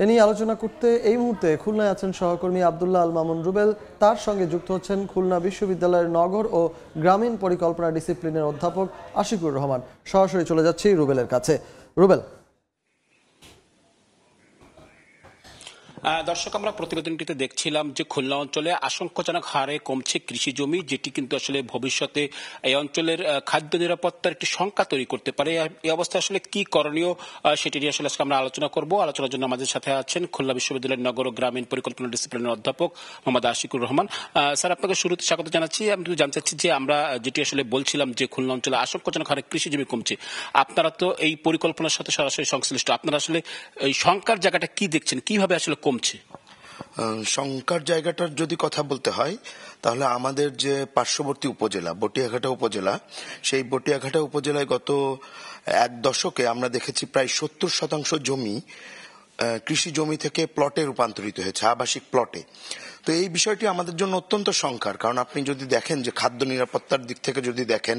এ নিয়ে আলোচনা করতে এই মুহূর্তে খুলনায় আছেন সহকর্মী আব্দুল্লাহ আল মামুন রুবেল। তার সঙ্গে যুক্ত হচ্ছেন খুলনা বিশ্ববিদ্যালয়ের নগর ও গ্রামীণ পরিকল্পনা ডিসিপ্লিনের অধ্যাপক আশিকুর রহমান। সরাসরি চলে যাচ্ছি রুবেলের কাছে। রুবেল, দর্শক, আমরা প্রতিবেদনটিতে দেখছিলাম যে খুলনা অঞ্চলে আশঙ্কাজনক হারে কমছে কৃষি জমি, যেটি কিন্তু আসলে ভবিষ্যতে এই অঞ্চলের খাদ্য নিরাপত্তার একটি শঙ্কা তৈরি করতে পারে। এই অবস্থায় আসলে কি করণীয় সেটি নিয়ে আসলে আমরা আলোচনা করব। আলোচনার জন্য আমাদের সাথে আছেন খুলনা বিশ্ববিদ্যালয়ের নগর ও গ্রামীণ পরিকল্পনা ডিসিপ্লিনের অধ্যাপক মোহাম্মদ আশিকুর রহমান। স্যার, আপনাকে শুরুতে স্বাগত জানাচ্ছি। আমি জানতে চাচ্ছি যে আমরা যেটি আসলে বলছিলাম যে খুলনা অঞ্চলে আশঙ্কাজনক হারে কৃষি জমি কমছে, আপনারা তো এই পরিকল্পনার সাথে সরাসরি সংশ্লিষ্ট, আপনারা আসলে এই শঙ্কার জায়গাটা কি দেখছেন, কিভাবে আসলে কমছে? শঙ্কার জায়গাটার যদি কথা বলতে হয় তাহলে আমাদের যে পার্শ্ববর্তী উপজেলা বটিয়াঘাটা উপজেলা, সেই বটিয়াঘাটা উপজেলায় গত এক দশকে আমরা দেখেছি প্রায় 70% জমি কৃষি জমি থেকে প্লটে রূপান্তরিত হয়েছে, আবাসিক প্লটে। তো এই বিষয়টি আমাদের জন্য অত্যন্ত শঙ্কার, কারণ আপনি যদি দেখেন যে খাদ্য নিরাপত্তার দিক থেকে যদি দেখেন,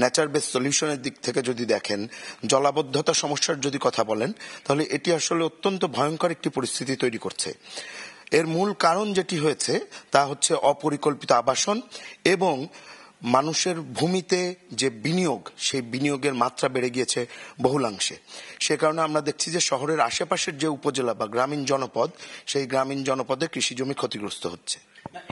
ন্যাচার বেস সলিউশনের দিক থেকে যদি দেখেন, জলাবদ্ধতা সমস্যার যদি কথা বলেন, তাহলে এটি আসলে অত্যন্ত ভয়ঙ্কর একটি পরিস্থিতি তৈরি করছে। এর মূল কারণ যেটি হয়েছে তা হচ্ছে অপরিকল্পিত আবাসন এবং মানুষের ভূমিতে যে বিনিয়োগ, সেই বিনিয়োগের মাত্রা বেড়ে গিয়েছে বহুলাংশে। সে কারণে আমরা দেখছি যে শহরের আশেপাশের যে উপজেলা বা গ্রামীণ জনপদ, সেই গ্রামীণ জনপদে কৃষি জমি ক্ষতিগ্রস্ত হচ্ছে।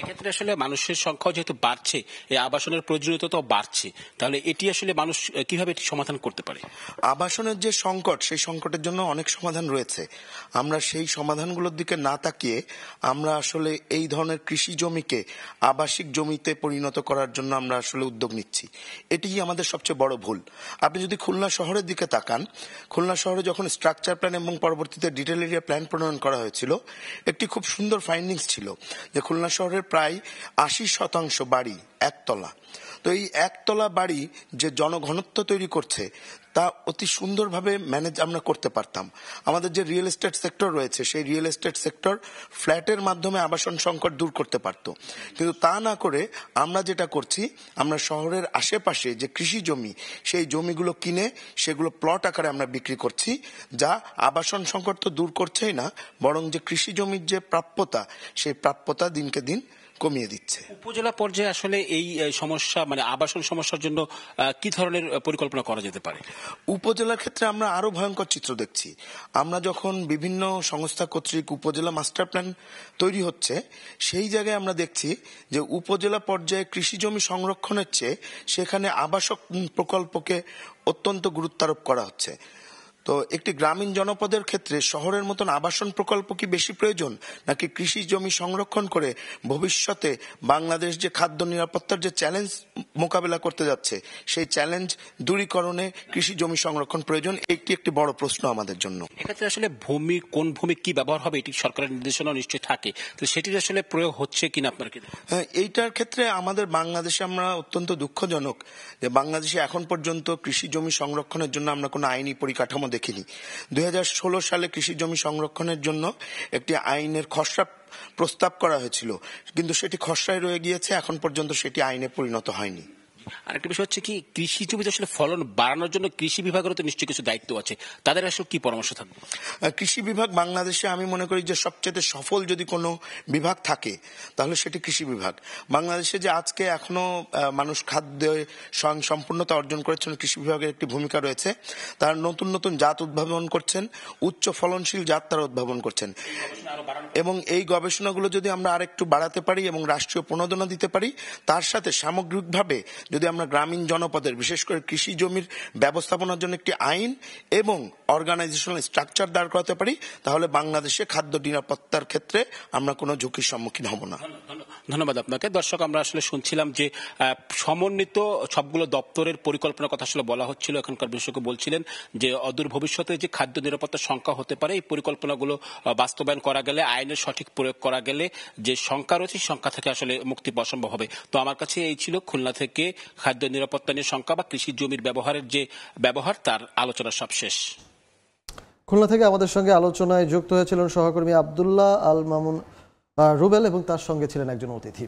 এক্ষেত্রে আসলে মানুষের সংখ্যাও যেহেতু বাড়ছে, এই আবাসনের প্রয়োজনীয়তাও বাড়ছে, তাহলে এটি আসলে মানুষ কিভাবে এটি সমাধান করতে পারে? আবাসনের যে সংকট, সেই সংকটের জন্য অনেক সমাধান রয়েছে। আমরা সেই সমাধানগুলোর দিকে না তাকিয়ে আমরা আসলে এই ধরনের কৃষি জমিকে আবাসিক জমিতে পরিণত করার জন্য আমরা আসলে উদ্যোগ নিচ্ছি। এটিই আমাদের সবচেয়ে বড় ভুল। আপনি যদি খুলনা শহরের দিকে তাকান, খুলনা শহরে যখন স্ট্রাকচার প্ল্যান এবং পরবর্তীতে ডিটেল এরিয়া প্ল্যান প্রণয়ন করা হয়েছিল, একটি খুব সুন্দর ফাইন্ডিংস ছিল যে খুলনা শহরের প্রায় 80% বাড়ি একতলা। তো এই একতলা বাড়ি যে জনঘনত্ব তৈরি করছে তা অতি সুন্দরভাবে ম্যানেজ আমরা করতে পারতাম। আমাদের যে রিয়েল এস্টেট সেক্টর রয়েছে, সেই রিয়েল এস্টেট সেক্টর ফ্ল্যাটের মাধ্যমে আবাসন সংকট দূর করতে পারত, কিন্তু তা না করে আমরা যেটা করছি, আমরা শহরের আশেপাশে যে কৃষি জমি, সেই জমিগুলো কিনে সেগুলো প্লট আকারে আমরা বিক্রি করছি, যা আবাসন সংকট তো দূর করছেই না, বরং যে কৃষি জমির যে প্রাপ্যতা, সেই প্রাপ্যতা দিনকে দিন কমিয়ে দিচ্ছে। উপজেলা পর্যায়ে আসলে এই সমস্যা, মানে আবাসন সমস্যার জন্য কি ধরনের পরিকল্পনা করা যেতে পারে? উপজেলার ক্ষেত্রে আমরা আরো ভয়ঙ্কর চিত্র দেখছি। আমরা যখন বিভিন্ন সংস্থা কর্তৃক উপজেলা মাস্টার প্ল্যান তৈরি হচ্ছে, সেই জায়গায় আমরা দেখছি যে উপজেলা পর্যায়ে কৃষি জমি সংরক্ষণের চেয়ে সেখানে আবাসক প্রকল্পকে অত্যন্ত গুরুত্ব আরোপ করা হচ্ছে। তো একটি গ্রামীণ জনপদের ক্ষেত্রে শহরের মতন আবাসন প্রকল্প কি বেশি প্রয়োজন, নাকি কৃষি জমি সংরক্ষণ করে ভবিষ্যতে বাংলাদেশ যে খাদ্য নিরাপত্তার যে চ্যালেঞ্জ মোকাবেলা করতে যাচ্ছে, সেই চ্যালেঞ্জ দূরীকরণে কৃষি জমি সংরক্ষণ প্রয়োজন? একটি বড় প্রশ্ন আমাদের জন্য। এক্ষেত্রে আসলে ভূমি, কোন ভূমি কি ব্যবহার হবে, এটি সরকারের নির্দেশনা নিশ্চয়ই থাকে, তো সেটির আসলে প্রয়োগ হচ্ছে কিনা আপনার কি? হ্যাঁ, এইটার ক্ষেত্রে আমাদের বাংলাদেশে আমরা অত্যন্ত দুঃখজনক যে বাংলাদেশে এখন পর্যন্ত কৃষি জমি সংরক্ষণের জন্য আমরা কোনো আইনি পরিকাঠামো দেখিনি। 2016 সালে কৃষি জমি সংরক্ষণের জন্য একটি আইনের খসড়া প্রস্তাব করা হয়েছিল, কিন্তু সেটি খসড়ায় রয়ে গিয়েছে, এখন পর্যন্ত সেটি আইনে পরিণত হয়নি। আরেকটা বিষয় হচ্ছে কি, কৃষি জমিতে আসলে ফলন বাড়ানোর জন্য কৃষি বিভাগেরও তো নিশ্চয়ই কিছু দায়িত্ব আছে, তাদের আসলে কি পরামর্শ থাকবে? কৃষি বিভাগ বাংলাদেশে আমি মনে করি যে সবচেয়ে সফল যদি কোনো বিভাগ থাকে তাহলে সেটি কৃষি বিভাগ। বাংলাদেশে যে আজকে এখনো মানুষ খাদ্যে স্বয়ংসম্পূর্ণতা অর্জন করেছেন, কৃষি বিভাগের একটি ভূমিকা রয়েছে। তারা নতুন নতুন জাত উদ্ভাবন করছেন, উচ্চ ফলনশীল জাত তারা উদ্ভাবন করছেন, এবং এই গবেষণাগুলো যদি আমরা আরেকটু বাড়াতে পারি এবং রাষ্ট্রীয় প্রণোদনা দিতে পারি, তার সাথে সামগ্রিকভাবে যদি আমরা গ্রামীণ জনপদের বিশেষ করে কৃষি জমির ব্যবস্থাপনার জন্য একটি আইন এবং অর্গানাইজেশনাল স্ট্রাকচার দাঁড় করাতে পারি, তাহলে বাংলাদেশে খাদ্য নিরাপত্তার ক্ষেত্রে আমরা কোনো ঝুঁকির সম্মুখীন হব না। ধন্যবাদ আপনাকে। দর্শক, আমরা আসলে শুনছিলাম যে সমন্বিত সবগুলো দপ্তরের পরিকল্পনার কথা আসলে বলা হচ্ছিল। এখনকার বিশেষজ্ঞ বলছিলেন যে অদূর ভবিষ্যতে যে খাদ্য নিরাপত্তার সংখ্যা হতে পারে, এই পরিকল্পনাগুলো বাস্তবায়ন করা গেলে, আইনের সঠিক প্রয়োগ করা গেলে যে সংখ্যা রয়েছে, সংখ্যা থেকে আসলে মুক্তি পাওয়া সম্ভব হবে। তো আমার কাছে এই ছিল খুলনা থেকে খাদ্য নিরাপত্তা নিয়ে সংখ্যা বা কৃষি জমির ব্যবহারের যে ব্যবহার, তার আলোচনা সব শেষ। খুলনা থেকে আমাদের সঙ্গে আলোচনায় যুক্ত হয়েছিলেন সহকর্মী আব্দুল্লাহ আল মামুন রুবেল এবং তার সঙ্গে ছিলেন একজন অতিথি।